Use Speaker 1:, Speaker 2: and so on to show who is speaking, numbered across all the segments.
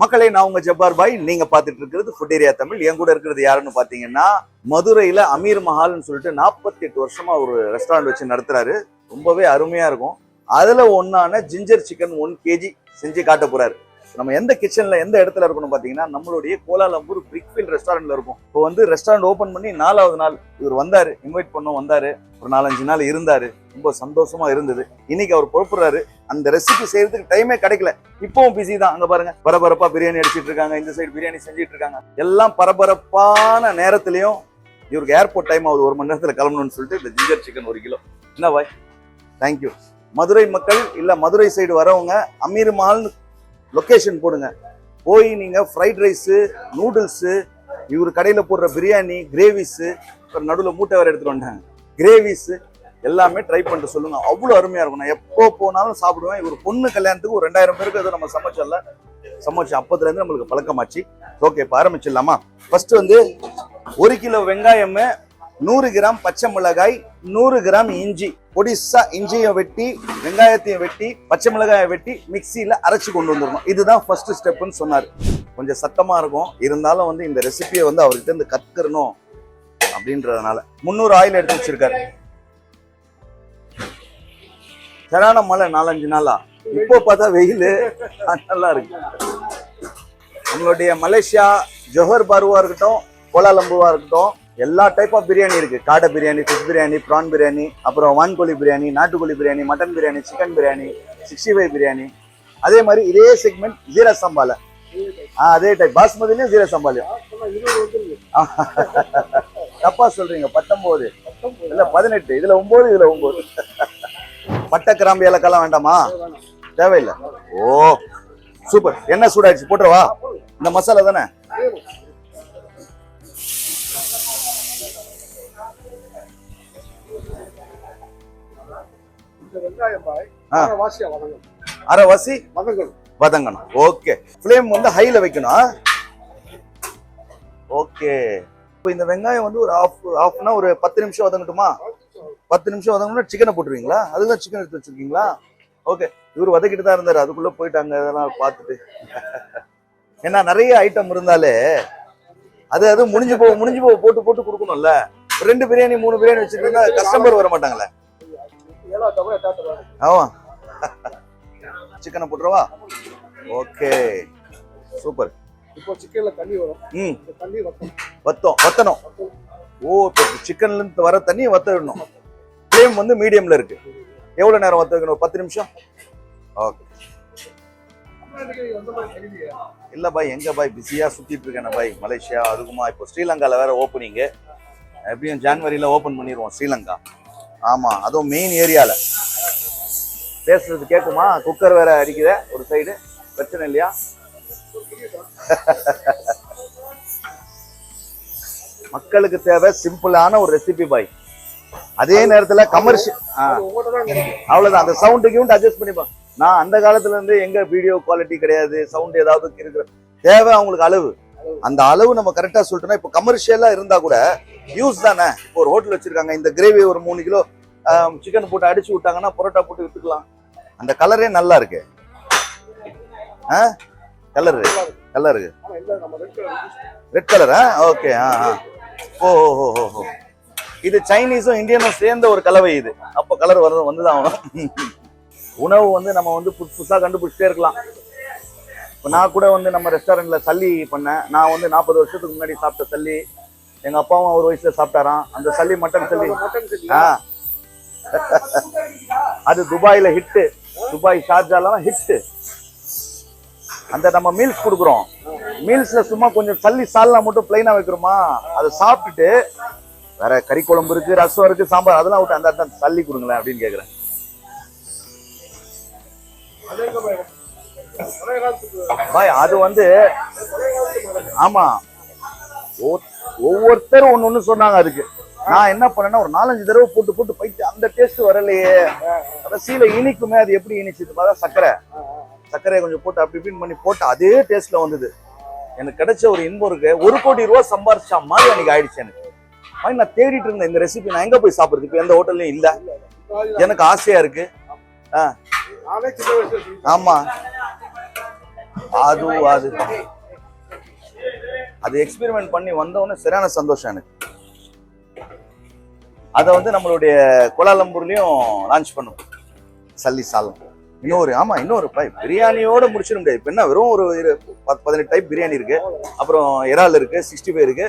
Speaker 1: மக்களே, நான் உங்க ஜப்பார் பாய். நீங்க பாத்துட்டு இருக்கிறது ஃபுட் ஏரியா தமிழ். என் கூட இருக்கிறது யாருன்னு பாத்தீங்கன்னா, மதுரையில அமீர் மஹால்னு சொல்லிட்டு 48 வருஷமா ஒரு ரெஸ்டாரண்ட் வச்சு நடத்துறாரு. ரொம்பவே அருமையா இருக்கும். அதுல ஒன்னான ஜிஞ்சர் சிக்கன் 1 kg செஞ்சு காட்ட போறாரு. நம்ம எந்த கிச்சன்ல எந்த இடத்துல இருக்கணும் பாத்தீங்கன்னா, நம்மளுடைய கோலாலம்பூர் பிரிக்ஃபீல்ட் ரெஸ்டாரண்ட்ல இருக்கும். இப்போ வந்து ரெஸ்டாரண்ட் ஓபன் பண்ணி 4வது நாள் இவர் வந்தாரு, இன்வைட் பண்ணோம், வந்தாரு. ஒரு 4-5 நாள் இருந்தாரு. ரொம்ப சந்தோஷமா இருந்தது. இன்னைக்கு அவர் புறப்படுறாரு. அந்த ரெசிபி செய்யறதுக்கு டைமே கிடைக்கல. இப்பவும் பிஸி தான். அங்க பாருங்க, பரபரப்பா பிரியாணி அடிச்சிட்டு இருக்காங்க, இந்த சைடு பிரியாணி செஞ்சிட்டு இருக்காங்க. எல்லாம் பரபரப்பான நேரத்திலையும் இவருக்கு ஏர்போர்ட் டைம் ஆகுது, 1 மணி நேரத்துல கிளம்பணும்னு சொல்லிட்டு இந்த ஜிஞ்சர் சிக்கன் 1 கிலோ. என்ன பாய், தேங்க்யூ. மதுரை மக்கள் இல்ல மதுரை சைடு வரவங்க அமீர் மஹால் லொகேஷன் போடுங்க. போய் நீங்க ஃப்ரைட் ரைஸு, நூடுல்ஸு, இவர் கடையில் போடுற பிரியாணி, கிரேவிஸு, நடுவில் மூட்டை வேற எடுத்துட்டு வந்தாங்க, கிரேவிஸு எல்லாமே ட்ரை பண்ணிட்டு சொல்லுங்க. அவ்வளோ அருமையா இருக்கும். நான் எப்போ போனாலும் சாப்பிடுவேன். இவர் பொண்ணு கல்யாணத்துக்கு ஒரு 2000 பேருக்கு ஏதோ நம்ம சமைச்சு அப்பத்துலேருந்து நம்மளுக்கு பழக்கமாச்சு. ஓகே, இப்போ ஆரம்பிச்சிடலாமா? ஃபர்ஸ்ட் வந்து 1 கிலோ வெங்காயம், 100 கிராம் பச்சை மிளகாய், 100 கிராம் இஞ்சி, பொடிசா இஞ்சியை வெட்டி, வெங்காயத்தையும் வெட்டி, பச்சை மிளகாயை வெட்டி மிக்சியில அரைச்சு கொண்டு வந்துடணும். இதுதான் ஃபர்ஸ்ட் ஸ்டெப்னு சொன்னார். கொஞ்சம் சத்தமா இருக்கும், இருந்தாலும் வந்து இந்த ரெசிபியை வந்து அவர்கிட்ட இருந்து கத்துக்கணும் அப்படின்றதுனால 300 ஆயில் எடுத்து வச்சிருக்காரு. சரியான மழை 4-5 நாளா. இப்போ பார்த்தா வெயில் நல்லா இருக்கு. நம்மளுடைய மலேசியா ஜோஹர் பாருவா இருக்கட்டும், கோலாலம்பூவா இருக்கட்டும், எல்லா டைப் ஆஃப் பிரியாணி இருக்கு. காடை பிரியாணி, ஃபிஷ் பிரியாணி, ப்ரான் பிரியாணி, அப்புறம் வான்கோழி பிரியாணி, நாட்டுக்கோழி பிரியாணி, மட்டன் பிரியாணி, சிக்கன் பிரியாணி, 65 பிரியாணி. அதே மாதிரி இதே செக்மெண்ட் ஜீரா சம்பால, அதே டைப் பாஸ்மதிலையும் ஜீரா சம்பாலையும். தப்பா சொல்றீங்க, 19 இல்ல 18, இதுல 9, இதுல 9. பட்டை கிராம்பு ஏலக்காலாம் வேண்டாமா? தேவையில்லை. ஓ சூப்பர். என்ன சூடாயிடுச்சு, போட்டுருவா? இந்த மசாலா தானே. அரைவாசி வதங்கணும். ஓகே, ஃப்ளேம் வந்து ஹைல வைக்கணும். ஓகே, இப்போ இந்த வெங்காயம் வந்து ஒரு ஹாஃப்னா ஒரு 10 நிமிஷம் வதங்கட்டுமா? 10 நிமிஷம் வதங்கணும்னா சிக்கனை போட்டுருவீங்களா? அதுதான் சிக்கன் எடுத்து வச்சிருக்கீங்களா? ஓகே, இவர் வதக்கிட்டு தான் இருந்தாரு, அதுக்குள்ள போயிட்டாங்க. அதெல்லாம் பார்த்துட்டு ஏன்னா நிறைய ஐட்டம் இருந்தாலே அது முடிஞ்சு போக போட்டு கொடுக்கணும்ல. 2 பிரியாணி 3 பிரியாணி வச்சிருந்தா கஸ்டமர் வர மாட்டாங்களே. ஆமா, சிக்கனை போட்டுருவா. Okay super.
Speaker 2: இப்போ சிக்கன்ல தண்ணி வரும். தண்ணி
Speaker 1: வத்தணும். ஓ, சிக்கன்ல இருந்து வர தண்ணி வத்தணும். ஃப்ளேம் வந்து மீடியம்ல இருக்கு. எவ்வளவு நேரம் வத்த வைக்கணும்? 10 நிமிஷம். ஓகே. இல்ல பாய், எங்க பாய் பிஸியா சுத்திட்டு இருக்கேன் பாய். மலேசியா, அதுக்குமா இப்போ ஸ்ரீலங்கால வேற ஓப்பனிங். எப்படியும் ஜனவரியில ஓபன் பண்ணிடுவோம் ஸ்ரீலங்கா. ஆமா, அதுவும் மெயின் ஏரியால. பேசுறது கேட்குமா? குக்கர் வேற அடிக்குத ஒரு சைடு, பிரச்சனை இல்லையா? மக்களுக்கு தேவை சிம்பிளான ஒரு ரெசிபி பாய். அதே நேரத்துல கமர்ஷியல். அவ்வளவுதான். அந்த சவுண்டுக்கு அட்ஜஸ்ட் பண்ணிப்பாங்க. நான் அந்த காலத்துல இருந்து எங்க வீடியோ குவாலிட்டி கிடையாது, சவுண்ட் ஏதாவது இருக்கிற தேவை அவங்களுக்கு அளவு. அந்த அளவு நம்ம கரெக்டா சொல்லிட்டோம்னா, இப்போ கமர்ஷியலா இருந்தா கூட யூஸ் தானே. இப்போ ஒரு ஹோட்டல் வச்சிருக்காங்க, இந்த கிரேவி ஒரு 3 கிலோ சிக்கன் போட்டு அடிச்சு விட்டாங்கன்னா பரோட்டா போட்டு வித்துக்கலாம். அந்த கலரே நல்லா இருக்கு. கலரு ரெட் கலரா? ஓகே. ஓ, இது சைனீஸும் இந்தியனும் சேர்ந்த ஒரு கலவை இது. அப்ப கலர் வந்துதான் ஆகணும். உணவு வந்து நம்ம வந்து புதுசா கண்டுபிடிச்சிட்டே இருக்கலாம். இப்போ நான் கூட வந்து நம்ம ரெஸ்டாரண்ட்ல சல்லி பண்ணேன். நான் வந்து 40 வருஷத்துக்கு முன்னாடி சாப்பிட்ட சல்லி, எங்க அப்பாவும் ஒரு வயசுல சாப்பிட்டாராம். அந்த சல்லி மட்டன் சல்லி. அது துபாயில ஹிட்டு. Dubai ஷார்ஜாலாம் hit. அந்த நம்ம மீல்ஸ் கொடுக்குறோம். மீல்ஸ்ல சும்மா கொஞ்சம் சல்லி சால்னா மட்டும் பிளைனா வைக்கிறோமா, அதை சாப்பிட்டுட்டு வேற கறி குழம்பு இருக்கு, ரசம் இருக்கு, சாம்பார், அதெல்லாம் விட்டு அந்த சல்லி கொடுங்களேன் அப்படின்னு கேக்குறேன். பாய் அது வந்து ஆமா, ஒவ்வொருத்தரும் ஒண்ணு சொன்னாங்க. அதுக்கு நான் என்ன பண்ணேன்னா, ஒரு 4-5 தடவை போட்டு போயிட்டு அந்த டேஸ்ட் வரலையே, கடைசியில இனிக்குமே. அது எப்படி இனிச்சுது பார்த்தா சர்க்கரையை கொஞ்சம் போட்டு அப்படி இப்படின்னு பண்ணி போட்டு அதே டேஸ்ட்ல வந்தது. எனக்கு கிடைச்ச ஒரு இன்பம் இருக்கு. 1 கோடி ரூபாய் சம்பாரிச்சா மாதிரி அன்னைக்கு ஆயிடுச்சு எனக்கு. நான் தேடிட்டு இருந்தேன் இந்த ரெசிபி. நான் எங்க போய் சாப்பிடுறது? இப்ப எந்த ஹோட்டல்லையும் இல்ல. எனக்கு ஆசையா இருக்கு. ஆமா, அது அது எக்ஸ்பெரிமெண்ட் பண்ணி வந்தவொடனே சரியான சந்தோஷம் எனக்கு. அதை வந்து நம்மளுடைய கோலாலம்பூர்லயும் லான்ச் பண்ணும் சல்லி சாலம். இன்னொரு பிரியாணியோட முடிச்சிட முடியாது. இப்ப என்ன வெறும் ஒரு 18 டைப் பிரியாணி இருக்கு, அப்புறம் இறால் இருக்கு, 65 இருக்கு,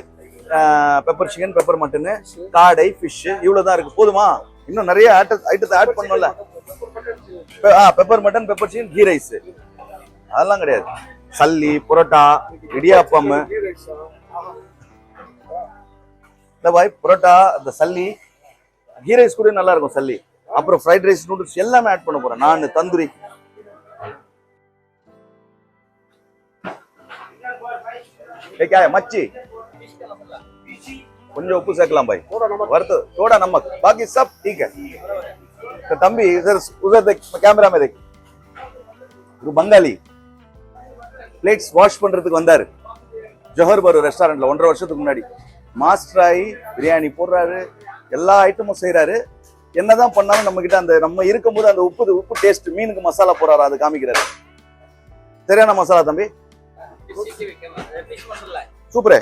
Speaker 1: பெப்பர் சிக்கன், பெப்பர் மட்டனு, காடை, ஃபிஷ், இவ்வளவுதான் இருக்கு. போதுமா? இன்னும் நிறைய ஐட்டத்தை ஆட் பண்ணல. Pepper mutton, pepper chicken, ghee rice, அதெல்லாம் கிடையாது. சல்லி, புரோட்டா, இடியாப்பம், இந்த பாய் புரோட்டா, இந்த சல்லி, கீ ரைஸ் கூட நல்லா இருக்கும் சல்லி. அப்புறம் ஃப்ரைட் ரைஸ், நூடுல்ஸ் எல்லாமே ஆட் பண்ண போறேன். நான் தந்தூரி. மச்சி கொஞ்சம் உப்பு சேர்க்கலாம் भाई, वरत थोड़ा नमक, बाकी सब ठीक है। तो तंबी उधर देख, कैमरा में देख। बंगाली பிளேட்ஸ் வாஷ் பண்றதுக்கு வந்தாரு ஜோஹர் பரு ரெஸ்டாரண்ட்ல 1.5 வருஷத்துக்கு முன்னாடி. மாஸ்டர் ஆகி பிரியாணி போடுறாரு, எல்லா ஐட்டமும் செய்யறாரு. என்னதான் பண்ணாலும் நம்ம கிட்ட அந்த நம்ம இருக்கும்போது அந்த உப்பு டேஸ்ட், மீனுக்கு மசாலா போறாரு, அது காமிக்கிறாரு. சரியான மசாலா தம்பி, சூப்பரே.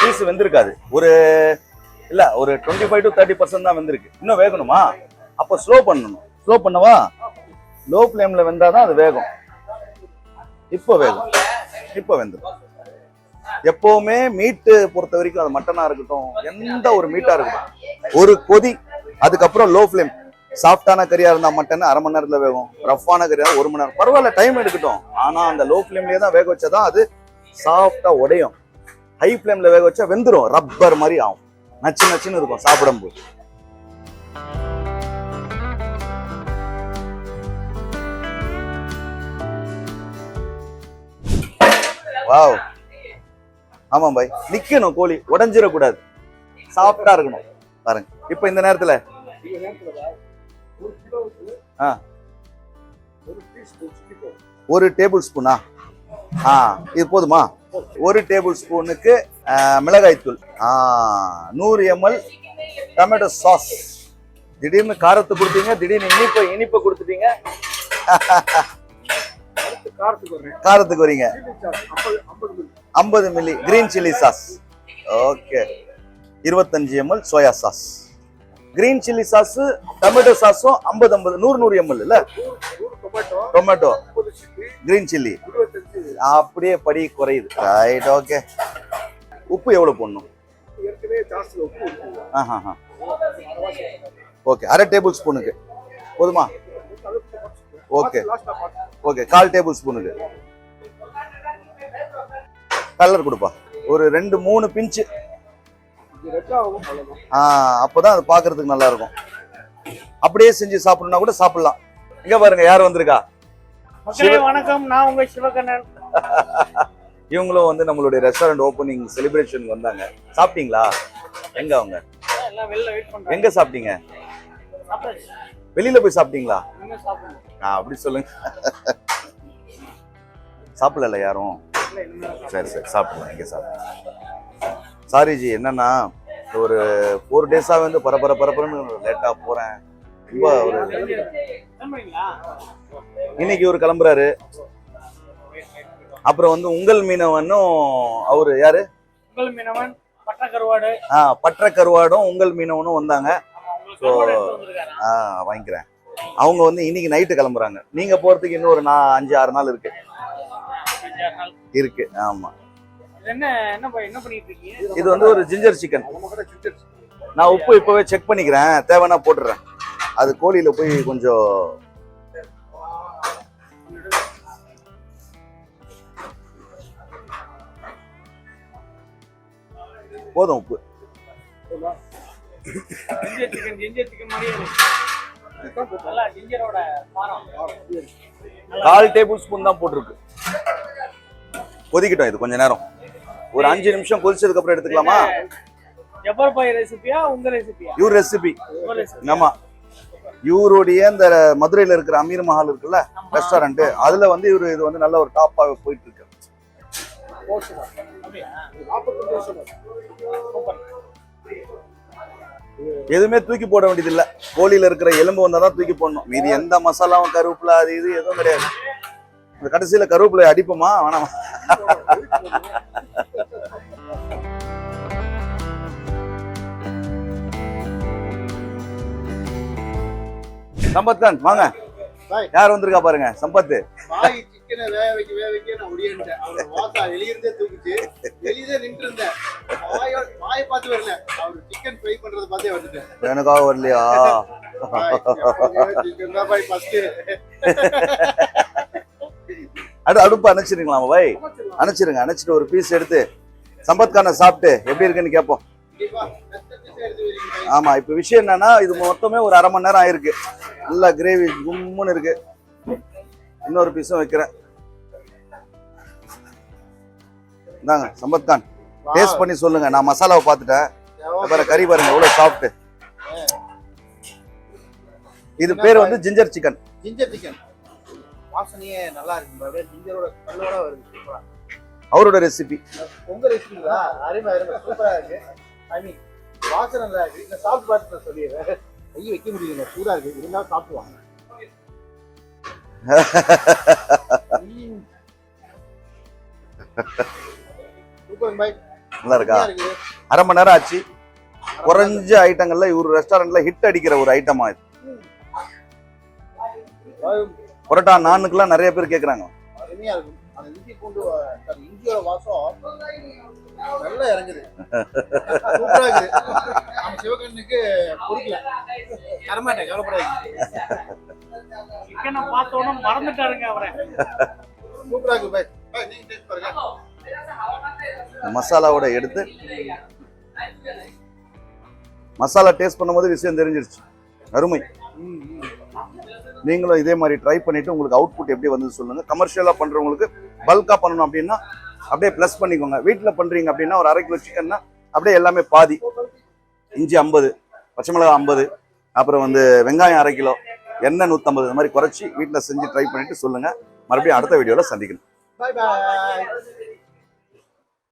Speaker 1: பீஸ் வெந்திருக்காது, ஒரு 25 to 30% தான் வெந்திருக்கு. இன்னும் வேகணுமா? அப்ப ஸ்லோ பண்ணணும். ஸ்லோ பண்ணவா? லோ ஃப்ளேம்ல வெந்தாதான் அது வேகும். இப்போ வேகும், இப்போ வெந்துடும். எப்பவுமே மீட்டு பொறுத்த வரைக்கும், அது மட்டனா இருக்கட்டும், எந்த ஒரு மீட்டா இருக்கட்டும், ஒரு கொதி, அதுக்கப்புறம் லோ ஃப்ளேம். சாஃப்டான கறியா இருந்தா மட்டன் 1/2 மணி நேரத்துல வேகும், ரஃப்பான கறியா 1 மணி நேரம், பரவாயில்ல, டைம் எடுக்கட்டும். ஆனா அந்த லோ ஃப்ளேம்லயே தான் வேக வச்சாதான் அது சாஃப்டா உடையும். ஹை ஃப்ளேம்ல வேக வச்சா வெந்துடும், ரப்பர் மாதிரி ஆகும், நச்சு நச்சுன்னு இருக்கும் சாப்பிடும்போது. வாவ், ஆமா பாய், நிக்கணும், கோழி உடைஞ்சிடக்கூடாது, சாஃப்டா இருக்கணும். பாருங்க இப்ப இந்த நேரத்துல ஒரு டேபிள் ஸ்பூனா, இது போதுமா? 1 டேபிள் ஸ்பூனுக்கு மிளகாய் தூள், 100 ml டொமேட்டோ சாஸ். திடீர்னு காரத்தை கொடுத்தீங்க, திடீர்னு இனிப்பை கொடுத்துட்டீங்க. காரத்துக்கு வரீங்க. 50 milli green chilli sauce. Okay, 25 ml soya sauce. Green chilli sauce, tomato சாஸும் 50 100 ml இல்ல? டொமேட்டோ, கிரீன் சில்லி, அப்படியே படி குறையுது. Right, okay. உப்பு எவ்வளவு போடணும்? ஓகே, 1/2 டேபிள் ஸ்பூனுக்கு போதுமா? ஓகே ஓகே, 1/4 டேபிள் ஸ்பூனுக்கு. கலர் கொடுப்பா, ஒரு 2-3 பிஞ்சு. அப்பதான் அது பாக்குறதுக்கு நல்லா இருக்கும். அப்படியே செஞ்சு சாப்பிடணும்னா கூட சாப்பிடலாம். இங்க பாருங்க யார் வந்திருக்கா.
Speaker 2: வணக்கம், நான் உங்க சிவகண்ணன்.
Speaker 1: இவங்களும் வந்து நம்மளுடைய ரெஸ்டாரண்ட் ஓபனிங் செலிப்ரேஷன் வந்தாங்க. சாப்பிட்டீங்களா? எங்க அவங்க எங்க சாப்பிட்டீங்க? வெளியில போய் சாப்பிட்டீங்களா? அப்படி சொல்லுங்க. சாப்பிடல யாரும்? சரி சரி, சாப்பிடலாம், இங்க சாப்பிடலாம். சாரி ஜி, என்னன்னா ஒரு 4 டேஸா வந்து பரபரன்னு லேட்டா போறேன். ரொம்ப இன்னைக்கு ஒரு கிளம்புறாரு. அப்புறம் வந்து உங்கள் மீனவனும், அவரு யாரு?
Speaker 2: உங்கள் மீனவன் பட்டக்கருவாடு.
Speaker 1: பட்டக்கருவாடும் உங்கள் மீனவனும் வந்தாங்க. ஸோ வாங்கிக்கிறேன். அவங்க வந்து இன்னைக்கு நைட்டு கிளம்புறாங்க. நீங்க போறதுக்கு இன்னும் ஒரு 5-6 நாள் இருக்கு. ஆமா. இது வந்து ஒரு ஜிஞ்சர் சிக்கன். நான் உப்பு இப்பவே செக் பண்ணிக்கிறேன், தேவைன்னா போட்டுறேன். அது கோழியில போய் கொஞ்சம் போதும் உப்பு. கால் டேபிள் ஸ்பூன் தான் போட்டிருக்கு. கொதிக்கட்டும் இது கொஞ்ச நேரம், ஒரு 5 நிமிஷம் கொதிச்சதுக்கு அப்புறம் எடுத்துக்கலாமா? இவர் ரெசிபி. ஆமா, இவருடைய இந்த மதுரையில இருக்கிற அமீர் மஹால் இருக்குல்ல ரெஸ்டாரண்ட், அதுல வந்து இவரு இது வந்து நல்ல ஒரு டாப்பா போயிட்டு இருக்கு. எதுவுமே தூக்கி போட வேண்டியது இல்ல. கோழியில இருக்கிற எலும்பு வந்தாதான் தூக்கி போடணும். மீதி எந்த மசாலாவும் கருவேப்பிலை அது இது எதுவும் கிடையாது. இந்த கடைசியில கருவேப்பிலை அடிப்போமா வேணாமா? சம்பத் கான் வாங்க. யார் வந்திருக்கா பாருங்க. சம்பத்
Speaker 3: வாய் சிக்கனை வேக வைக்க நான் ஒடியேன்ட்டேன். அவரோட வாசா வெளியிருந்தே தூக்கிச்சு. வெளியே நின்று இருந்தேன். வாயை பார்த்து வரல. அவர் சிக்கன் ஃப்ரை பண்றதை பார்த்தே வந்துட்டேன்.
Speaker 1: எனக்காக வரலையா?
Speaker 3: சிக்கன் தான் பாய் ஃபர்ஸ்ட்.
Speaker 1: அடுப்பு அணைச்சிருங்களா பாய்? அணைச்சிருங்க. அணைச்சிட்டு ஒரு பீஸ் எடுத்து சம்பத் கானை சாப்பிட்டு எப்படி இருக்குன்னு கேட்போம். ஆமா, இப்ப விஷயம் என்னன்னா இது மொத்தமே ஒரு அரை மணி நேரம் ஆயிருக்கு. நல்லா கிரேவி கும்முன்னு இருக்கு. இன்னொரு பீஸும் வைக்கிறேன். இந்தாங்க சம்பத் கான், டேஸ்ட் பண்ணி சொல்லுங்க. நான் மசாலாவை பார்த்துட்டேன். பாரு கறி பாருங்க எவ்வளவு சாப்பிட்டு. இது பேர் வந்து ஜிஞ்சர் சிக்கன்.
Speaker 3: ஜிஞ்சர் சிக்கன் வாசனையே நல்லா இருக்கு. அப்படியே ஜிஞ்சரோட கல்லோட வருது. சூப்பரா.
Speaker 1: அவரோட ரெசிபி.
Speaker 3: உங்க ரெசிபிங்களா? அருமை சூப்பரா இருக்கு. ஐ மீன் வாசனை நல்லா இருக்கு. இந்த சாப்பிட்டு பார்த்து சொல்லிடுறேன். கை வைக்க முடியல, சூடா இருக்கு. இருந்தாலும் சாப்பிடுவாங்க. சூப்பர் பாய்.
Speaker 1: நல்லா இருக்கா? அரை மணி நேரம் ஆச்சு. குறைஞ்ச ஐட்டங்கள்ல இவர் ரெஸ்டாரண்ட்ல ஹிட் அடிக்கிற ஒரு ஐட்டமா இது. பரோட்டா நானுக்குலாம் நிறைய பேர் கேக்குறாங்க.
Speaker 3: அருமையா இருக்கும். அந்த இஞ்சி பூண்டு இஞ்சியோட வாசம் நல்லா இறங்குது. சூப்பரா இருக்கு. நம்ம சிவகண்ணுக்கு பொறுக்கல தரமாட்டேன், கவலைப்படாது.
Speaker 2: சிக்கனை பார்த்தோன்னு மறந்துட்டாருங்க அவரை.
Speaker 3: சூப்பரா இருக்கு பாய். பாய் நீங்க டேஸ்ட் பாருங்க.
Speaker 1: மசாலாவோட எடுத்து மசாலா டேஸ்ட் பண்ணும்போது விஷயம் தெரிஞ்சிருச்சு. அருமை. நீங்களும் இதே மாதிரி ட்ரை பண்ணிட்டு உங்களுக்கு அவுட்புட் எப்படி வந்து சொல்லுங்க. கமர்ஷியலா பண்றவங்களுக்கு பல்கா பண்ணணும் அப்படின்னா அப்படியே ப்ளஸ் பண்ணிக்கோங்க. வீட்டில் பண்றீங்க அப்படின்னா ஒரு 1/2 கிலோ சிக்கன்னா அப்படியே எல்லாமே பாதி. இஞ்சி 50, பச்சை மிளகாய் 50, அப்புறம் வந்து வெங்காயம் 1/2 கிலோ, எண்ணெய் 150, இந்த மாதிரி குறைச்சி வீட்டில் செஞ்சு ட்ரை பண்ணிட்டு சொல்லுங்க. மறுபடியும் அடுத்த வீடியோல சந்திக்கணும்.
Speaker 3: பாய் பாய்.